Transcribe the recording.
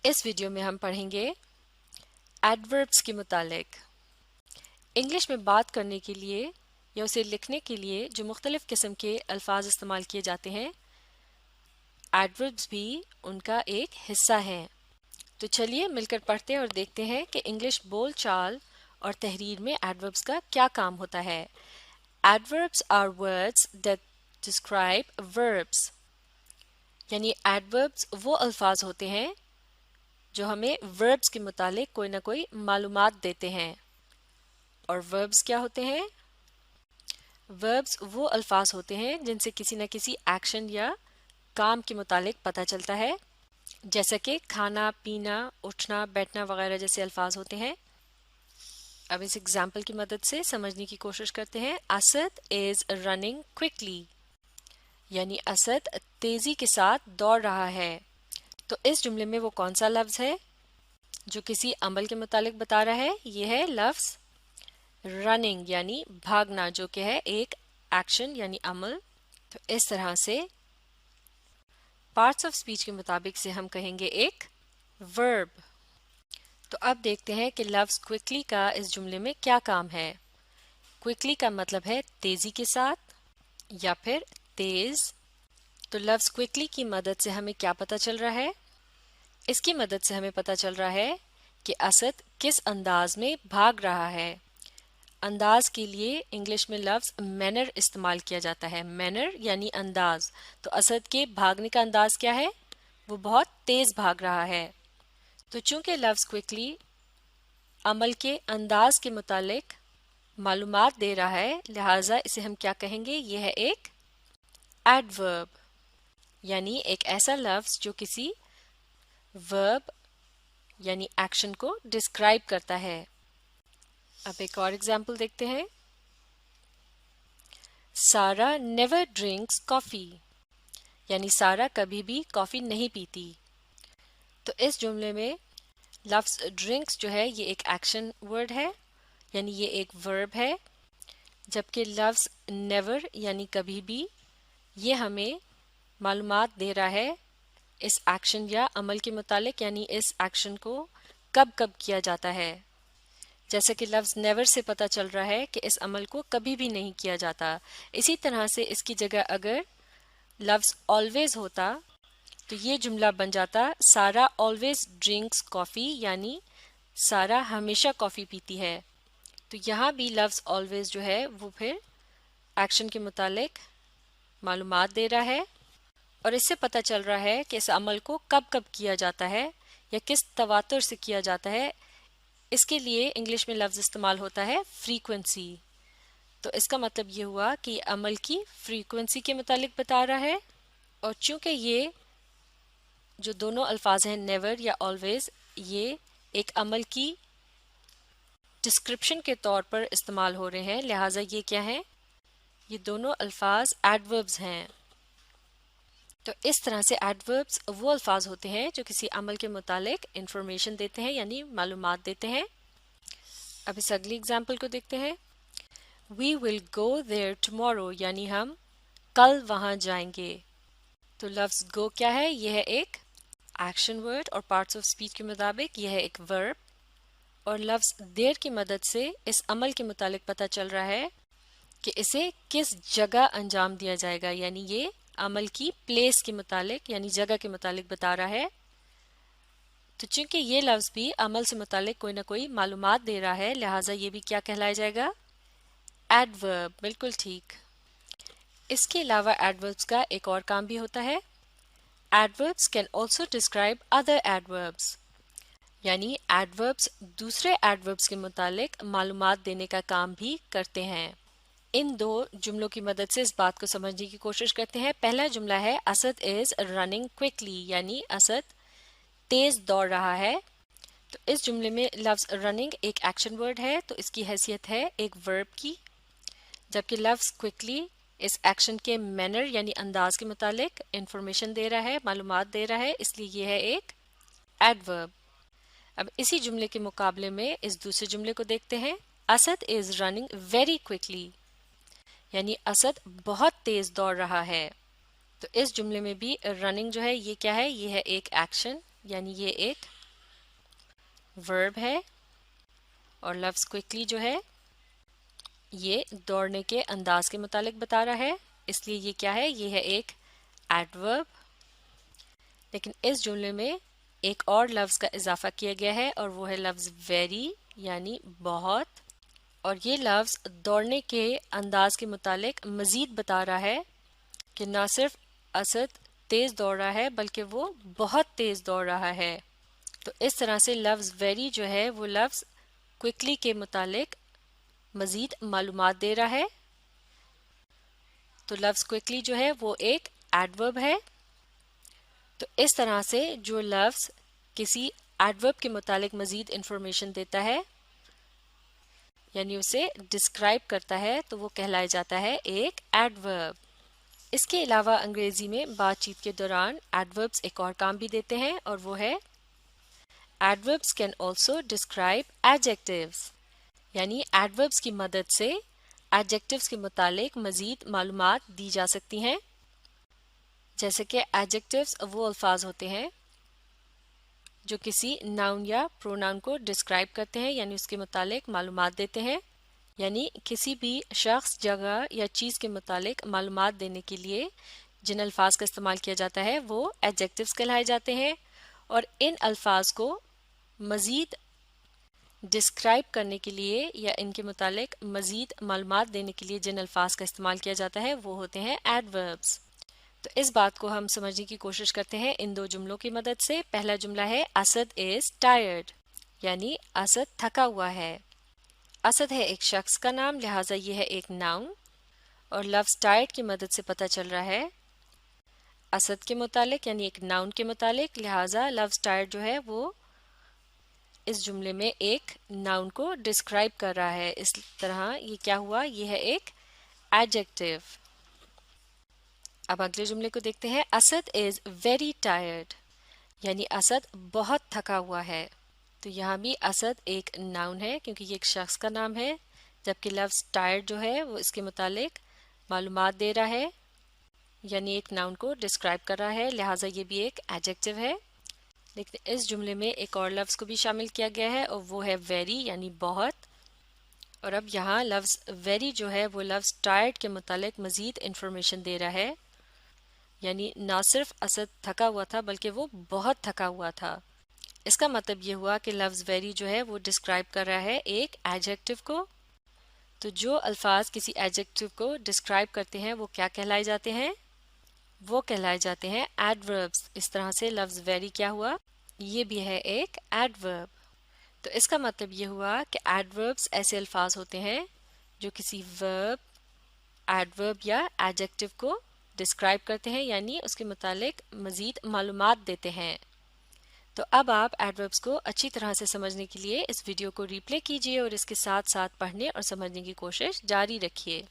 इस वीडियो में हम पढ़ेंगे एडवर्ब्स के मुतालिक। इंग्लिश में बात करने के लिए या उसे लिखने के लिए जो मुख्तलिफ किस्म के अल्फाज इस्तेमाल किए जाते हैं, एडवर्ब्स भी उनका एक हिस्सा हैं। तो चलिए मिलकर पढ़ते हैं और देखते हैं कि इंग्लिश बोल चाल और तहरीर में एडवर्ब्स का क्या काम होता है। Adverbs are words that describe verbs, यानी एडवर्ब्स वो अल्फाज होते हैं जो हमें वर्ब्स के मुतालिक कोई ना कोई मालूमात देते हैं। और वर्ब्स क्या होते हैं? वर्ब्स वो अल्फाज होते हैं जिनसे किसी न किसी एक्शन या काम के मुतालिक पता चलता है, जैसा कि खाना, पीना, उठना, बैठना वगैरह जैसे अल्फाज होते हैं। अब इस एग्जाम्पल की मदद से समझने की कोशिश करते हैं। असद इज रनिंग क्विकली, यानी असद तेजी के साथ दौड़ रहा है। तो इस जुमले में वो कौन सा लफ्ज है जो किसी अमल के मुतालिक बता रहा है? ये है लफ्ज रनिंग, यानी भागना, जो कि है एक एक्शन यानी अमल। तो इस तरह से पार्ट्स ऑफ स्पीच के मुताबिक से हम कहेंगे एक वर्ब। तो अब देखते हैं कि लफ्ज क्विकली का इस जुमले में क्या काम है। क्विकली का मतलब है तेजी के साथ या फिर तेज। तो लफ्ज क्विकली की मदद से हमें क्या पता चल रहा है? इसकी मदद से हमें पता चल रहा है कि असद किस अंदाज में भाग रहा है। अंदाज के लिए इंग्लिश में लफ्ज मैनर इस्तेमाल किया जाता है। मैनर यानी अंदाज। तो असद के भागने का अंदाज क्या है? वो बहुत तेज भाग रहा है। तो चूंकि लफ्ज क्विकली अमल के अंदाज के मुतालिक मालूमात दे रहा है, लिहाजा इसे हम क्या कहेंगे? ये है एक एडवर्ब, यानी एक ऐसा लफ्ज जो किसी वर्ब यानी एक्शन को डिस्क्राइब करता है। अब एक और एग्जाम्पल देखते हैं। सारा नेवर ड्रिंक्स कॉफी, यानी सारा कभी भी कॉफी नहीं पीती। तो इस जुमले में लफ्ज ड्रिंक्स जो है ये एक एक्शन वर्ड है, यानी ये एक वर्ब है, जबकि लफ्ज नेवर यानी कभी भी ये हमें मालूमात दे रहा है इस एक्शन या अमल के मुतालिक, यानी इस एक्शन को कब कब किया जाता है। जैसे कि लफ्ज नेवर से पता चल रहा है कि इस अमल को कभी भी नहीं किया जाता। इसी तरह से इसकी जगह अगर लफ्ज ऑलवेज होता तो ये जुमला बन जाता सारा ऑलवेज ड्रिंक्स कॉफी, यानी सारा हमेशा कॉफी पीती है। तो यहाँ भी लफ्ज ऑलवेज जो है वो फिर एक्शन के मुतालिक मालूमात दे रहा है और इससे पता चल रहा है कि इस अमल को कब कब किया जाता है या किस तवातुर से किया जाता है। इसके लिए इंग्लिश में लफ्ज इस्तेमाल होता है फ्रीक्वेंसी। तो इसका मतलब ये हुआ कि अमल की फ्रीक्वेंसी के मुतालिक बता रहा है। और चूंकि ये जो दोनों अल्फाज हैं नेवर या ऑलवेज, ये एक अमल की डिस्क्रिप्शन के तौर पर इस्तेमाल हो रहे हैं, लिहाजा ये क्या है? ये दोनों अल्फाज एडवर्ब्स हैं। तो इस तरह से एडवर्ब्स वो अल्फाज होते हैं जो किसी अमल के मुतालिक इंफॉर्मेशन देते हैं, यानी मालूमात देते हैं। अब इस अगली एग्जाम्पल को देखते हैं। We will go there tomorrow, यानी हम कल वहां जाएंगे। तो लफ्ज गो क्या है? यह है एक एक्शन वर्ड और पार्ट्स ऑफ स्पीच के मुताबिक यह है एक वर्ब। और लफ्ज देर की मदद से इस अमल के मुतालिक पता चल रहा है कि इसे किस जगह अंजाम दिया जाएगा, यानी ये अमल की प्लेस के मुतालिक यानी जगह के मुतालिक बता रहा है। तो चूंकि ये लफ्ज भी अमल से मुतालिक कोई ना कोई मालूमात दे रहा है, लिहाजा ये भी क्या कहलाया जाएगा? एडवर्ब। बिल्कुल ठीक। इसके अलावा एडवर्ब्स का एक और काम भी होता है। Adverbs can also describe other adverbs, यानी एडवर्ब्स दूसरे एडवर्ब्स के मुतालिक मालूमात देने का काम भी करते हैं। इन दो जुमलों की मदद से इस बात को समझने की कोशिश करते हैं। पहला जुमला है असद इज रनिंग क्विकली, यानी असद तेज दौड़ रहा है। तो इस जुमले में लफ्ज रनिंग एक एक्शन वर्ड है, तो इसकी हैसियत है एक वर्ब की, जबकि लफ्ज क्विकली इस एक्शन के मैनर यानी अंदाज के मुतालिक इंफॉर्मेशन दे रहा है, मालूमात दे रहा है, इसलिए यह है एक एडवर्ब। अब इसी जुमले के मुकाबले में इस दूसरे जुमले को देखते हैं। Asad is running very quickly, यानी असद बहुत तेज दौड़ रहा है। तो इस जुमले में भी रनिंग जो है ये क्या है? ये है एक एक्शन, यानी ये एक ورب ہے اور لفظ کوئکلی جو ہے یہ دوڑنے کے انداز کے متعلق بتا رہا ہے، اس لیے یہ کیا ہے؟ یہ ہے ایک ایڈورب۔ لیکن اس جملے میں ایک اور لفظ کا اضافہ کیا گیا ہے اور وہ ہے لفظ ویری یعنی بہت، اور یہ لفظ دوڑنے کے انداز کے متعلق مزید بتا رہا ہے کہ نہ صرف اسد تیز دوڑ رہا ہے بلکہ وہ بہت تیز دوڑ رہا ہے۔ تو اس طرح سے لفظ ویری جو ہے وہ لفظ کوئکلی کے متعلق مزید معلومات دے رہا ہے۔ تو لفظ کوئکلی جو ہے وہ ایک ایڈورب ہے۔ تو اس طرح سے جو لفظ کسی ایڈورب کے متعلق مزید انفارمیشن دیتا ہے یعنی اسے ڈسکرائب کرتا ہے تو وہ کہلایا جاتا ہے ایک ایڈورب۔ اس کے علاوہ انگریزی میں بات چیت کے دوران ایڈوربس ایک اور کام بھی دیتے ہیں اور وہ ہے ایڈوربس کین آلسو ڈسکرائب ایڈجیکٹیوز، یعنی ایڈوربس کی مدد سے ایڈجیکٹیوز کے متعلق مزید معلومات دی جا سکتی ہیں۔ جیسے کہ ایڈجیکٹیوز وہ الفاظ ہوتے ہیں جو کسی ناؤن یا پروناؤن کو ڈسکرائب کرتے ہیں یعنی اس کے متعلق معلومات دیتے ہیں، یعنی کسی بھی شخص، جگہ یا چیز کے متعلق معلومات دینے کے لیے جن الفاظ کا استعمال کیا جاتا ہے وہ ایڈجیکٹیوز کہلائے جاتے ہیں، اور ان الفاظ کو مزید ڈسکرائب کرنے کے لیے یا ان کے متعلق مزید معلومات دینے کے لیے جن الفاظ کا استعمال کیا جاتا ہے وہ ہوتے ہیں ایڈوربس۔ تو اس بات کو ہم سمجھنے کی کوشش کرتے ہیں ان دو جملوں کی مدد سے۔ پہلا جملہ ہے اسد از ٹائرڈ، یعنی اسد تھکا ہوا ہے۔ اسد ہے ایک شخص کا نام، لہٰذا یہ ہے ایک ناؤن، اور لفظ ٹائرڈ کی مدد سے پتہ چل رہا ہے اسد کے متعلق یعنی ایک ناؤن کے متعلق، لہٰذا لفظ ٹائرڈ جو ہے وہ اس جملے میں ایک ناؤن کو ڈسکرائب کر رہا ہے۔ اس طرح یہ کیا ہوا؟ یہ ہے ایک ایڈجیکٹیو۔ اب اگلے جملے کو دیکھتے ہیں۔ اسد از ویری ٹائرڈ، یعنی اسد بہت تھکا ہوا ہے۔ تو یہاں بھی اسد ایک ناؤن ہے کیونکہ یہ ایک شخص کا نام ہے، جبکہ لفظ ٹائرڈ جو ہے وہ اس کے متعلق معلومات دے رہا ہے یعنی ایک ناؤن کو ڈسکرائب کر رہا ہے، لہٰذا یہ بھی ایک ایڈجیکٹیو ہے۔ لیکن اس جملے میں ایک اور لفظ کو بھی شامل کیا گیا ہے اور وہ ہے ویری یعنی بہت، اور اب یہاں لفظ ویری جو ہے وہ لفظ ٹائرڈ کے متعلق مزید انفارمیشن دے رہا ہے، یعنی نہ صرف اسد تھکا ہوا تھا بلکہ وہ بہت تھکا ہوا تھا۔ اس کا مطلب یہ ہوا کہ لفظ ویری جو ہے وہ ڈسکرائب کر رہا ہے ایک ایڈجیکٹیو کو۔ تو جو الفاظ کسی ایڈجیکٹیو کو ڈسکرائب کرتے ہیں وہ کیا کہلائے جاتے ہیں؟ وہ کہلائے جاتے ہیں ایڈوربس۔ اس طرح سے لفظ ویری کیا ہوا؟ یہ بھی ہے ایک ایڈورب۔ تو اس کا مطلب یہ ہوا کہ ایڈوربس ایسے الفاظ ہوتے ہیں جو کسی ورب، ایڈورب یا ایڈجیکٹیو کو ڈسکرائب کرتے ہیں یعنی اس کے متعلق مزید معلومات دیتے ہیں۔ تو اب آپ ایڈوربس کو اچھی طرح سے سمجھنے کے لیے اس ویڈیو کو ری پلے کیجیے اور اس کے ساتھ ساتھ پڑھنے اور سمجھنے کی کوشش جاری رکھیے۔